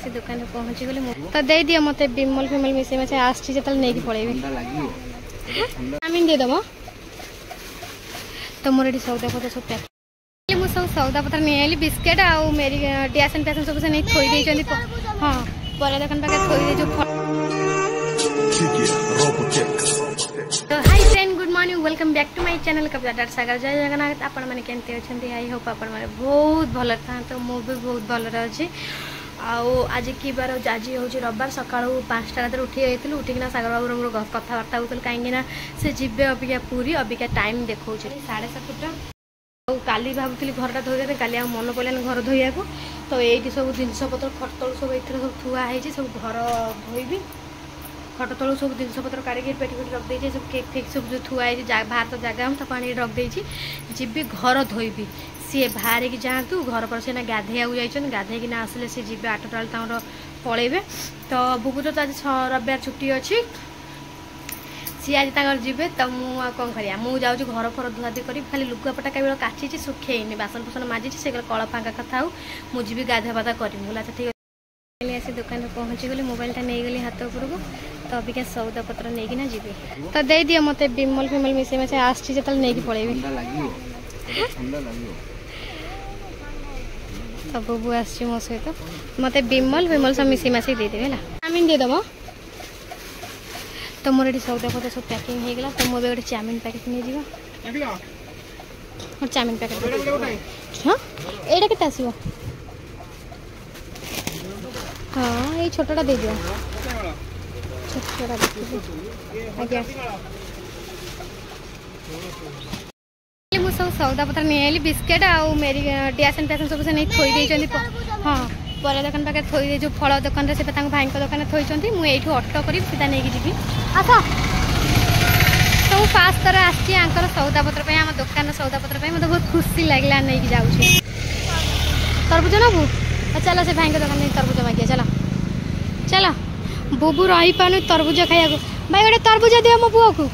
आसी दुकान में पहुंची गली तो दे दियो मते बिमल फिमल मिसे में आछि जतल नै कि पळेबी आमिन दे दमो तो मोर एडी सौदा पत्र सब पैक मु सब सौदा पत्र नै आली बिस्किट आ मेरी डियासन पैसन सब से नै थोई दे चंदी हां परे दुकान पाके थोई दे जो तो hi friend good morning welcome back to my channel Kapila Sagar जय जगन्नाथ आपण माने केनते अछंती आई होप आपण माने बहुत भल था तो मु भी बहुत भल अछि आज की बार आज हूँ रविवार सका 5टा रात उठी जाइलु उठिकिना सागर बाबू मोर कथबार्ता होल कहीं से जीवे अबिका पूरी अबिका टाइम देखा 7:30 काली भावुली घरटा धोई काली मन पड़ानी घर धोया तो ये सब जिनस पत्र खट तलू सब ये सब थुआई सब घर धोबी खट तलू सब जिनस पत्र काढ़ी पेटी पेटी रखी सब केक फेक सब जो थुआई बाहर तो जगह हम पानी रखी जी घर धोबी सी बाहर की जातु घर पर से गाधे गाधे आसिले सी जी 8टा बेल पलैबे तो बुबू तो आज रविवार छुट्टी अच्छी सी आज जीवे तो मुझे कौन करा मुझे जाऊँ घर फर धुआधुई कर खाली लुगापटा केवल काची सुखेनी बासन फुसन माजी से कल फाँका कथा मुझे भी गाधा बाधा करी बोला ठीक है आसी दुकान में पहुंची गली मोबाइलटा नहीं गली हाथ उपरको तो अबिका सौदा पत्र नहीं जी तो दे दियो मते बिमल फिमल मिसे में आछि जतल नहीं कि पळेबी तो बुबू आछि मो सहित मते बिमल फिमल सब मिसी मासी दे देबे ला चाउमीन दे दमो तो मोर एडी सौदा पत्र सब पैकिंग हो गला तो मो गोटे चाउमीन पैकेट नहीं जीवा और चाउमीन पैकेट हां एडा केते आसीबो हाँ ये छोटा दे दियो छोटा आज्ञा मु सब सौदा पत्र नहीं आली बिस्किट आ मेरी डियासन पैसन सब से नहीं थोई दे चंदी हाँ परे दुकान पाके थोई दे जो फल दुकान रे से भाई दुकान थोई चंदी मु एठू ऑटो करी सीधा नहीं जीवी आसा तो फास्ट तरह आसी आंकर सौदा पत्र पे हम दुकान सौदा पत्र पे मते बहुत खुशी लागला नहीं कि जाउछी तरबुज नबू चलो से भाई दुकान नहीं तरबुज मांगे चलो चलो बुबू रही पानु तरबुज खाया भाई गोटे तरबुज दियो मो पुओ को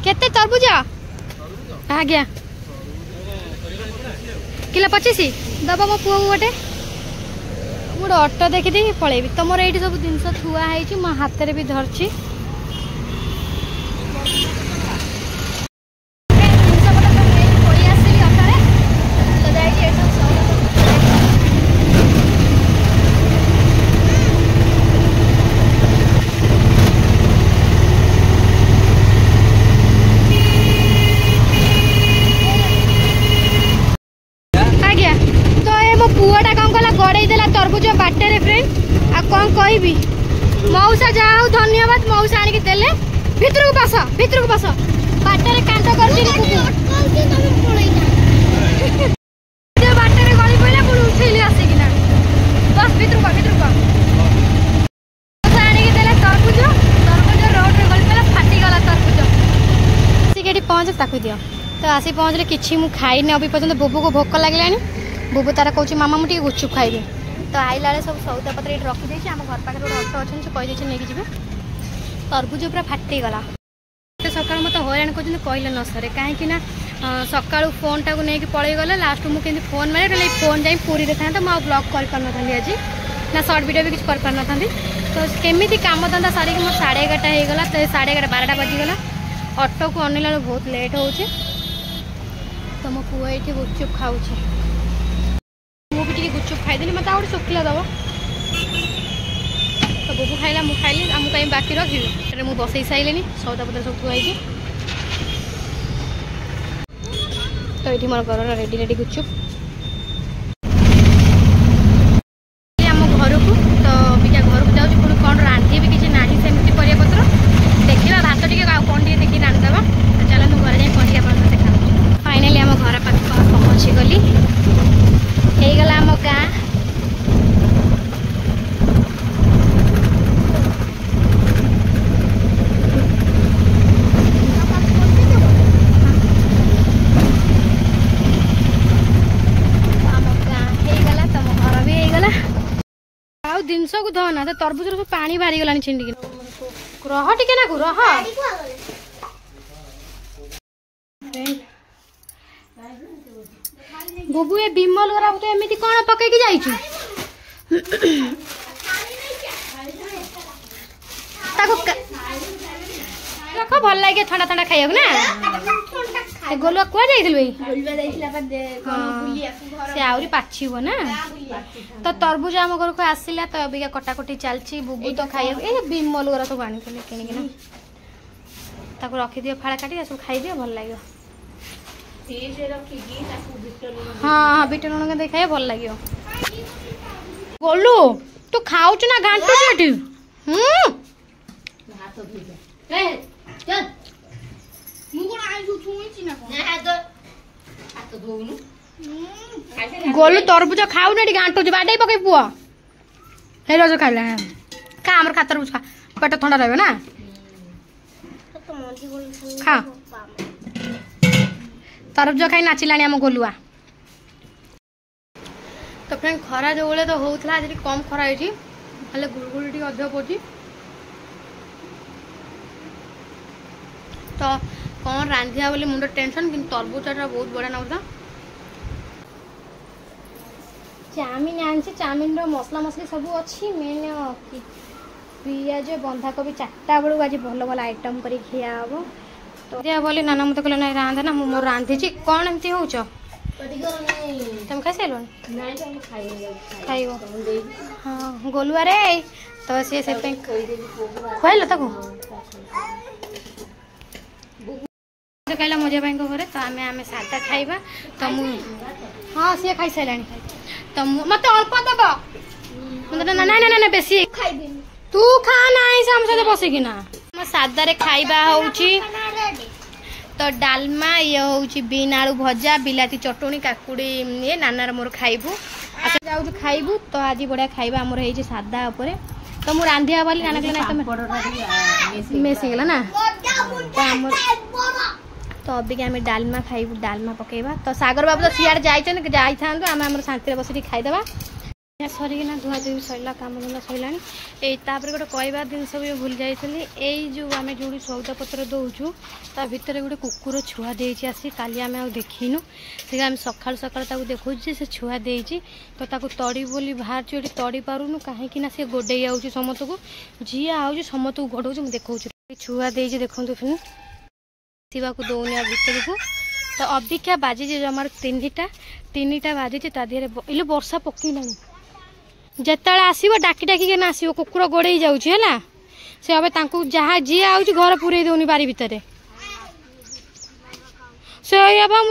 केते तरबुज आज्ञा किलो 25 दबा मो पुओ गोटे गोटे ऑटो देखी दे पलैबी तुम ये सब जिनस थुआई मो हाथ में भी धरची पुआटा कौन कला गड़े देला तरबुज बाटे रे फ्रेंड आ कौन कहबी मौसा जाओ धन्यवाद मौसा आनी के देले भीतर को पास बाटे रे कांट करची रे तुम पळई जा जे बाटे रे गली पइला पुण उठैली आसी किना बस भीतर को मौसा आनी के देला तरबुज रोड रे गली पइला फाटी गला तरबुज सिकेटी पहुंच ताकू दियो तो आसी पहुंचले किछि मु खाई ने अभी पर्यंत बुबू को भोक लागलानी बुबू तारा कहूँ मामा मुझे गुपचुप खाइबे तो आइला सब सौदा पत्र ये रखी आम घर पाखे गोटे ऑटो अच्छे कहीदे नहीं जी तरबुज पूरा फाटीगला सकाल मत हईराण कर कहले न सरे कहीं सका फोन टाक नहीं पलैगला लास्ट मुझे फोन मारे फोन जाए पूरी था तो मुझे ब्लॉग कर पार ना आज ना सर्ट वीडियो भी किसी कर पार ना तो केमी काम धंदा सारिक मोर 11:30 होगला तो 11:30 12टा बजीगला ऑटो को अनैला बहुत लेट हो तो मो पुआ ये गुपचुप खाऊ मुझे गुपचुप खाईदेली मत आउट शुक्ला दब तो बुबू खाइला मु खाइली आम कहीं बाकी रखी मुझे बसई सारे सौदा पत्र सब थुआई तो ये मोर घर रेडी रेडी गुपचुप आम घर को तो अबिका घर को जाऊँ पुणी कौन रांधि भी किसी ना सेमती परिया पत्र देखा भात टे कौन टे देखिए रांधिदेवा तो चलो घर जाए पहुँचा पड़ता देखा फाइनाली आम घर पाख पहुँची गली गला आम गाँ जिनस को धोना तो तरबुज सब पानी बाहरी गलानी छिंडी रह टिके ना रह बुबू ए बिमल गरा तो एमती कौन पकई जाइछु रख भल लगे ठंडा ठंडा खाइए ना गोलुआ कुआ जाइल से आहरी पाछिब ना तो तरबुज आम घर को आसला तो अबिका कटाकटी चलती बुबू तो खाइए ये विमल गुरा सब आनी किणिकिना ताको रखिदियो फाड़ा काटी सब खाइदियो भल लगे हाँ हाँ बीट लुण दे खाइए भल लगे गोलू तू खाऊ ना घाटू गोलू तरबुज खाऊ ना घाटू बाडे पकई पुआ हे रज खाइला का हमर खा तरबुज खा पेट ठंडा रहे ना खा तरबुज खाई नाचिलानी आम गोलुआ तो फ्रेंड खरा जो तो होता आज कम खरा है गुड़गुड़ी अधिक पड़ी तो कौन रांधिया बोली मुंड टेंशन कि तरबुजा बहुत बढ़िया लगता चाउमिन आनी चाउमिन मसला मसली सब अच्छी मेन पिज बंधाकोबी 4टा बेलू आज भल भल आइटम कर खिया हम तो दिया बोली नाना मत कहले ना रांधे ना मोर रांधि कौन एमती हो तुम खाई सारे खाइब हाँ गोलुआ रे तो सी खुआल कहला मजा भाई घरे तो आम आम सादा खाइबा तो हाँ सी खाई सारे तो मत अल्प दब ना ना ना बेसी तू खा ना आम सहित बसिकिना सादा खाइबा होउची तो डालमा ये हूँ बीन आलू भजा बिलाती चटणी काकुड़ी ये नानार मोर खाइबू अच्छा जाऊ खाइबू तो आज बढ़िया खाइबा आमर है सादा उपरे तो मु रांधिया बोली नाना कहना मेसीगला ना तो आमर तो अबिका आम डालमा खाइबू डालमा पकेबा तो सागर बाबू तो सियाड़ जाइए आम शांति बस खाईदेवा सरिकिना धुआ धुई सरला कम धंदा सरला गोटे कहवा जिनस भी भूल जाइए जो आम जो सौदा पत्र दौचु ता भितर गोटे कुकुर छुआ देसी आसी काली आम देखीनु से आम सका सका देखु से छुआ देती तो तड़ी बोली बाहर तड़ी पारूनु कहीं से गोडे आऊँगी समस्त को जी आऊँ समस्त को गोड़ देखा छुआ देती देखो सीवा को दौनी भितर को तो अबिका बाजी जमार 3टा बाजी इले वर्षा पकईला जिते आसो डाकी डाकी आसो कुकुर गोड़े जाऊँ से हम जहाँ जी आऊँ घर पूरे दौनी बारी भितर से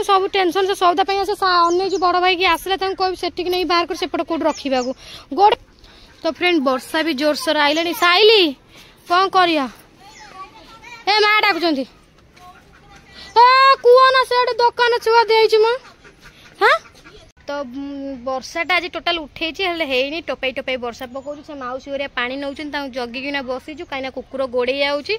सब टेंशन से सौदा आसे अन्न बड़ भाई की आसला कह से नहीं बाहर कर सेपट कौट रखा गोड़ तो फ्रेंड वर्षा भी जोरसोर आइले साइली कौन कर माँ डाकुच कुहना से दुकान छुआ दे हाँ तो वर्षाटा आज टोटाल उठे है टोपाई टोपाई वर्षा पकाऊ से मौसी हरिया पानी नौ जगिकिना बसीचु कहीं कुकुर गोड़े जाऊँगी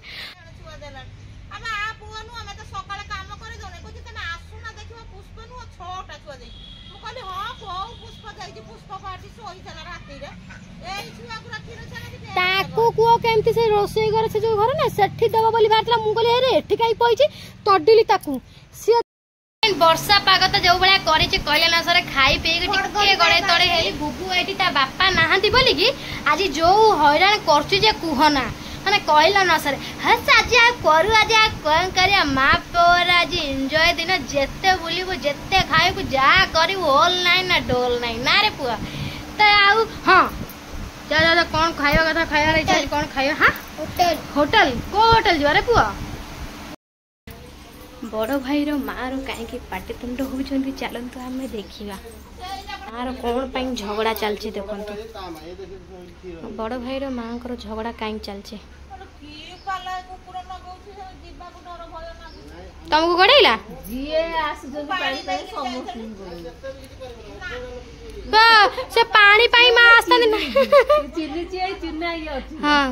केमती से रोसई घर से जो घर ना सेठी दबा बोली बाहर मुझे अरे एठी कहीं पई तडिली सी वर्षा पाग तो जो भाया कहले ना सर खाई पी गड़े तड़े हेली बुबू ये बापा नहांती बोली कि आज जो हैरान करहना मैंने कहला ना सर हस आज करू आज कौन कर माँ पोर आज एंजॉय दिन जिते बुलू जिते खाइबू जहाँ कर होल नाई ना डोल नाई ना रे पुआ तो आउ हाँ जा जा कौन खाइबा कथा खाइबार इच्छा कौन खाइबा हाँ होटल को होटल जा पुआ बड़ भाई माँ कहीं पाटितुंड होती चलतु आम देखा माँ कौन झगड़ा चलती देखो बड़ भाई माँ झगड़ा कहीं चलती तुमको गड़ेला से पानी पाई माँ आस्ता हाँ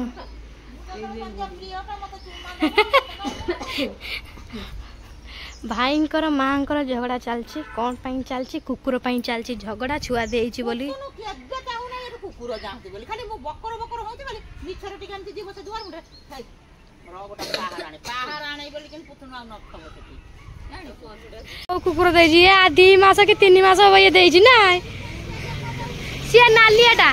भाईंकर माँकर झगड़ा चलती कौन पाई चलती कुकुर पाई चलती झगड़ा छुआ देइछि बोली कुकुर जानती बोली खाली मु बकर बकर होती बोली मिछर टिक एमती जीव से दुआर मुंडे खाई रोबटा पाहार आने बोली किन पुतुना न खबो सेठी जानि ओ कुकुर देइछि आ 2 मास कि 3 मास होय देइछि ना सिया नालियाटा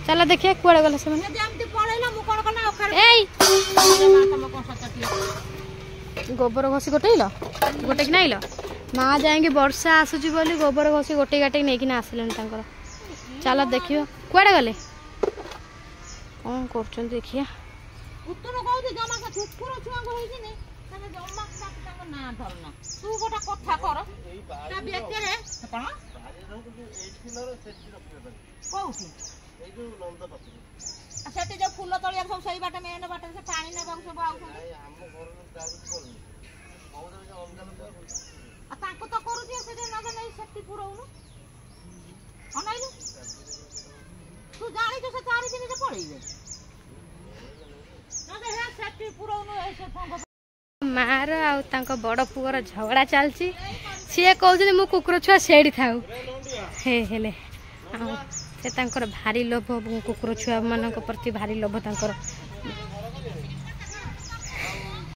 चल देखिए कुआड़े गले से गोबर घसी गोटेल गोटे कि नाइल माँ जाएंगे वर्षा आसूची बोली गोबर घसी गोटे गाटे नहीं आसिले चल देखियो कुआड़े गले कौन कर देखिए सेठी जो फूल तलिया सब सही बाटे मेन बाटे से पानी ने सब सब आउ आ ताको तो करू जे से न जे नहीं सेठी पुरौनु अनाइलु तू जानी तो से 4 दिन जे पड़ीबे न जे हे सेठी पुरौनु ऐसे फंग मार आउ तांको बड़ पुअर झगड़ा चलची सी कहते मो कुकुर छुआ सेड़ी थाऊ हे हेले से तांकर भारी लोभ कुकुर छुआ मान प्रति भारी लोभ तांकर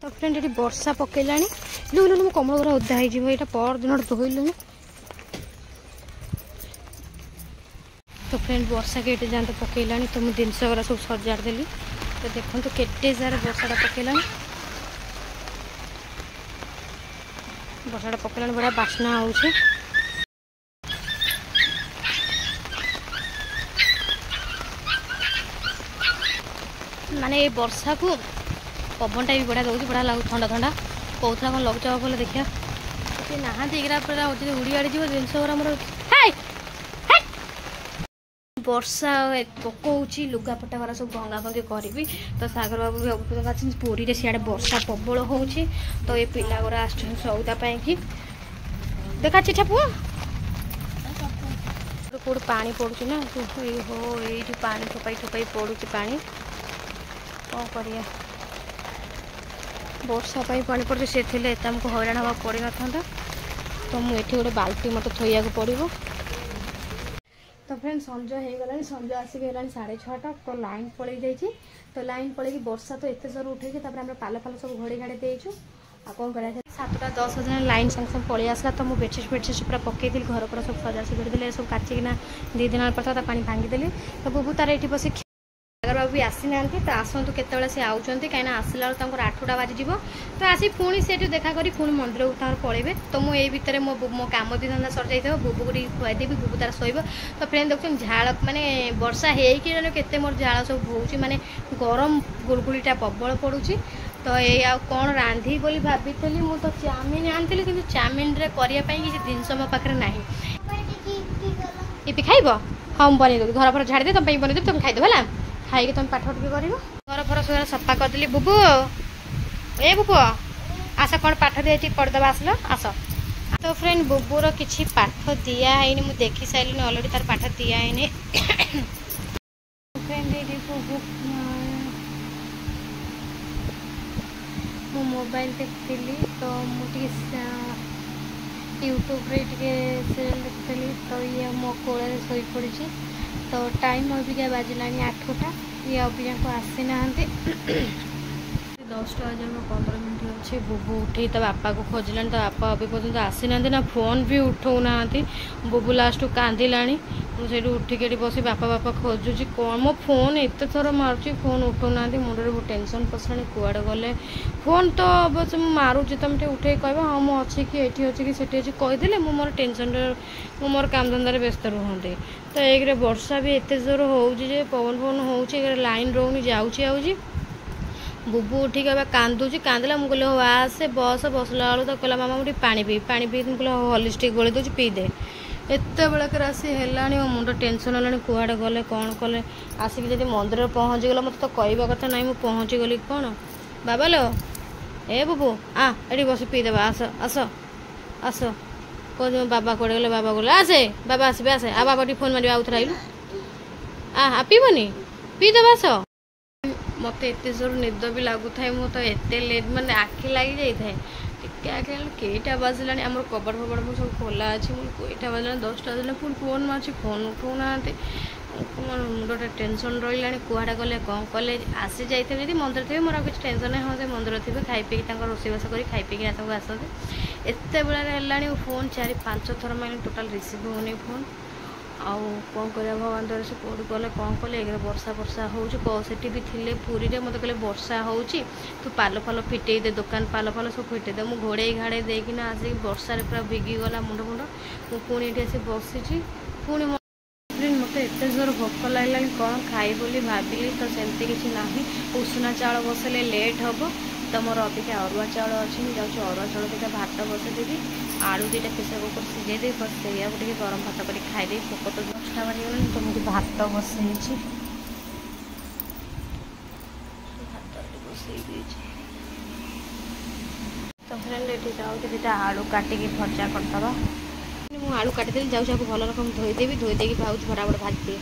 तो फ्रेंड ये वर्षा पकेला लु लु कमल गुरा ओदा हो पर दिन धोइलु तो फ्रेंड वर्षा के जाते पकेला तो मुझे जिनस गुरा सब सजाड़देली तो देखो तो केटे सारे वर्षाटा पकेला वर्षाटा पकेला बड़ा बास्ना हो माने ये वर्षा को पवनटा भी बढ़िया दूसरी बढ़िया लगुच ठंडा ठंडा कौन कौन लघुचाप बोले देखिए नहा दिखा पूरा उड़ी आड़ी जी जिनस मोर वर्षा पकाऊँगी लुगापटा गुरा सब भंगा भंगी करी तो सागर बाबू भी पुरी में सियाड़े वर्षा प्रबल हो तो ये पिला गुरा आस सौदा कि देखा चिठा पुआ कौट पा पड़ू ना हो ये पानी ठोपाई ठोपाई पड़ू पानी कौन करिया वर्षा पानी पड़े से आमको हैरान हवा पड़ न था तो मुझे गोटे बाल्टी मत थोड़ा पड़ो तो फ्रेंड संज हो गला संज आसिक 6:30 तो लाइन पलि जाइए तो लाइन पलि वर्षा तो एत जोर उठे पाल फाल सब घोड़ी घाड़ी देचु आ कौन कर 7:10 बजे लाइन संगे संगे पलि आसला तो मुझे बेडसीट फेडसीट पूरा पकईदी घर पूरा सब सजासी करदे सब काचिकिना 2 दिन पता पानी भांगीदेली तो बुबू तार ये बस सागर बाबू भी आसी ना तो आसतु केत सी आउट कहीं आसला 8टा बाजिज तो आसी पुणी से देखा करी पुणी मंदिर को पलैबे तो मुझे भितर मो कम भी धंदा सर जाइए बुबू को खुआईदेवी बुबू तार शोब तो फ्रेंड देखुन झाड़ माने वर्षा होते मोर झाड़ सब हो माने गरम गुड़गुड़ीटा प्रबल पड़ुची तो ये आ कौन रांधि बोली भाभी मुझे तो चाउमिन आनी कि चाउमिन किसी जिनस मो पाखे ना ये खाइब हाँ बनईदेवी घर फर झाड़ी दे तुम बनईदेवी तुम खाइदेव है खाई तुम पाठ टे कर घर फर सब सफा करदेली बुबू ए बुबू आस कौन पाठ दिखाई पढ़देव आसल आस तो फ्रेंड बुबूर किसी पाठ दिखाई मुझे देखी सारे अलरेडी तार पाठ दिखाई फ्रेंड बुबू मो मोबाइल देखी तो मुझे यूट्यूब रे सीरियल देखी तो ये मो कोल शोई पड़ी तो टाइम अबिका बाजिला 8टा ये अबिका को आसी ना 10टा 15 मिनट अच्छे बुबू उठे तो बापा को खोजलानी तो बापा अभी पर्यटन आसी ना ना फोन भी उठाऊ ना बुबू लास्ट कांदिला मुझे उठिक बस बापा बापा खोजुची कौन मो फोन एत थर मारुची फोन उठाऊ ना मुंडे बहुत टेंशन पसलानी कुआड़े गले फोन तो बस मारुची तुम उठे कह हाँ मुझे कि ये अच्छी कि सेठी अच्छी कहीदे मुझे मोर टेंशन मोर काम धंदार व्यस्त रुहते तो एक वर्षा भी एत जोर हो पवन पवन हो लाइन रोनी जाऊँगी बुबू उठिक कांदुची कांदिला मुझे कहले हो आसे बस बसला बेलू तो कहला मामा मुझे पानी पी कहले हॉलिस्टिक गोली दूसरी पी दे एत बेलक राशि है मुंड टेंशन है कुआड़े गले कौन कले आसिक जब मंदिर पहुँची गला मत तो कहवा कथा ना मुझे पहुँची गली कौन बाबा लो ए बुबू ये बस पीदेव आस आस आस कह बाबा कड़े गले बाबा गले आसे बाबा आसबे आसे आ बाबा टी फोन मारे आउ थे आइलु पीबनी पीदेव आस मत एत जोर निद भी लगुए मु तो एत लेट माने आखि लगी जाए टिके आखि कईटा बाजिला आम कबड़ फबड़ मो सब खोला अच्छी मुझे कईटा बाजिला 10टा बजे पुणी फोन मार्च फोन उठाऊ ना मोर मुंडा टेंशन रहा कुआड़े गले कौन कले आसी जाइए जी मंदिर थे मोर किसी टेंशन हाँ से मंदिर थे खाई पी रोषेईबास कर खाई पी आसते एत बेल फोन 4-5 थर मारे टोटाल रिसीव होनी फोन आउ कौन कर भगवान द्वारा से कौट गले कौन कले एक वर्षा वर्षा होटी भी थे पुरी में मत कहले वर्षा हो तू पाल फाल फिटे दे दुकान पाल फाल सब फिटे दे मुझे घोड़े घाड़े देकिना आसिक वर्षा पूरा भिगिगला मुंड मुंड मुझे ये आसी बसी पुणी मत एत जोर भोक लगे कौन खाई बोली भाविली तो सेमती किसी ना उषुना चाउल बसले लेट हम तो मोर अबिका अरुआ चाउल अच्छी जाऊँ अरुआ चाउल दुटा भात बसईदेवी आलू दुटा प्रेसर कुकर सिझेदे बस से गरम भात कर खाईदे भोक तो 10टा बाजिगलानी तो मुझे भात बसई तो फ्रेंड ये जाऊँ दुटा आलू काटिकी भजा करदे मुझे आलू काटिदेली जाऊँ भल रकम धोईदेवी धोईदेवी भाव फटाफट भाजी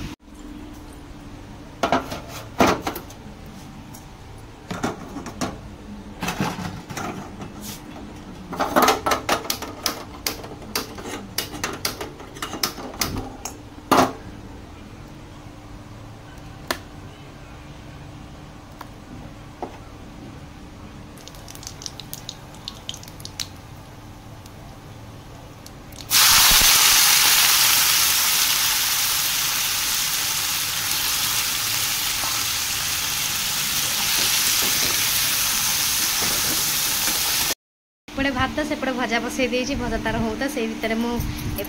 एपटे भात सेपटे भजा बसई देती भजा तार होता से भितर मुझे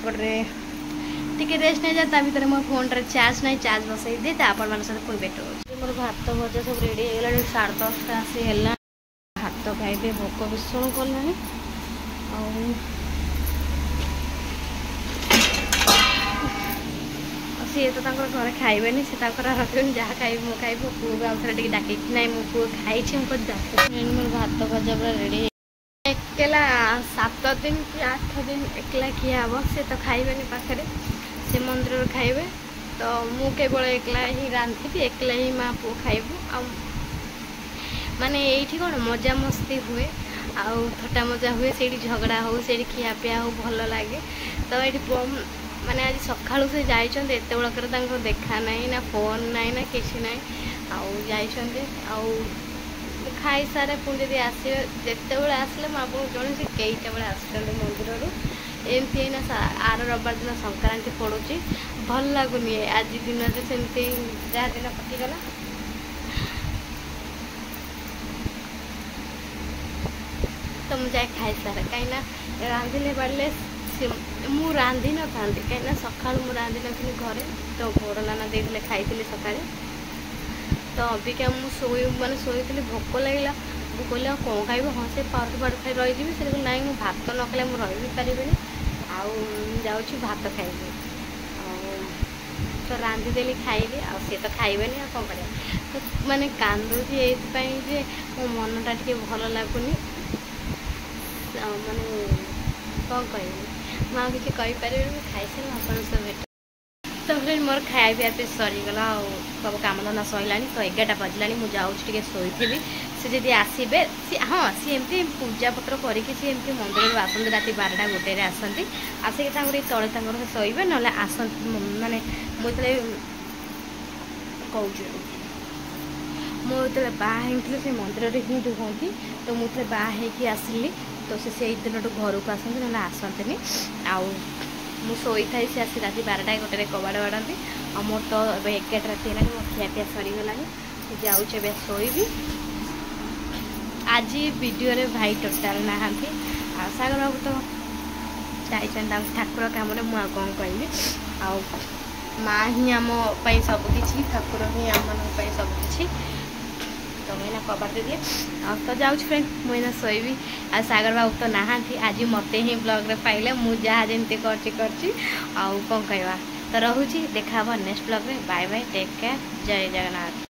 टी रेस्ट नहीं जाए भितर मो फोन रे चार्ज नहीं चार्ज बसई दे आपण मान सहित पुणी भेट हो मोर भात भजा सब रेडी हो गला 10:30 आसी है भात खाइबे भोक भीषण कला सी तो घर खाइबे से जहाँ खाइ मु खाइ पुआ आउे टे डाक ना मो पु खाई मोर भात भजा पूरा रेडी एकला 7 दिन कि 8 दिन एकला किया हम से तो खाइबे पाखे से मंदिर खाइबे तो मु केवल एकला ही रांधि एकला ही माँ पु खाइबू आ माने ये कौन मजा मस्ती हुए आउ थट्टा मजा हुए से झगड़ा हो से खियापिया हो भल लगे तो ये माने आज सकाळु से जाइछन्ते एते बळकर तांको देखा नहीं ना फोन नहीं ना किसी नहीं आउ जाइछन्ते आउ खाई सारे पुणी जब आसवे जिते बड़े आसले मुझे जन से कईटा बड़े आस मंदिर एमती ना आर रविवार दिन संक्रांति पड़ुची भल लगुनि आज दिन सेमती जहाँ दिन कटिगला तो मुझे जाए खाई सारे कहीं रांधिले बाड़े मु रांधि न था कहीं सका मुझे रांधि नी घरे तो बड़ नाना देते खाई सका तो अबिका मुझे मैंने शोई भोक लगे मुझे कहली कौन खाइब हाँ से पाउडर पाउडर खाई रही से ना मुझे भात न खाले मुझे रही पारे आउ भात खाइबी तो रांधिदेली खाइली आ सी तो खाइबेनि आ कौन कर तो मैंने कांदुची ये मो मनटा टे भल लगुनि माने कौन कह माँ किसी कहीपर खाई सारे आप भेट तो फ्रेंड मोर खाया पीया पे सरीगला सब कम धंदा सरला तो 11टा बजला मुझे जाऊँगी शोई से जब आसबे हाँ सी एमती पूजा पत्र करके मंदिर आसते राति 12टा 1 आसती आसिक तले शोबे ना आस माने मुझे कौच मुझे बाहर से मंदिर ही रुहती तो मुझे बाहर आसली तो से दिन घर को आसती ना आसती आउ मु शोई थाई से आसी राति 12टा 1 कबाड़ बाड़ती और मोर तो 11 राति है मो खियापिया सरीगला जाऊँ शोबी आज वीडियो रे भाई टोटाल नहांती सागर बाबू तो जाइछन ठाकुर काम मुझे कौन कहली आ माँ ही आम सबकि ठाकुर ही आम सबकि तो मैंने कबाड़ दे दिए तो जाऊँ फ्रेंड मुझे शोबी आ सागर बाबू तो नहांती आज मत ही ब्लॉग रे पाइले मुझे जहाँ जमी कौन कहवा तो रोची देखा नेक्स्ट ब्लॉग रे बाय बाय टेक केयर जय जगन्नाथ।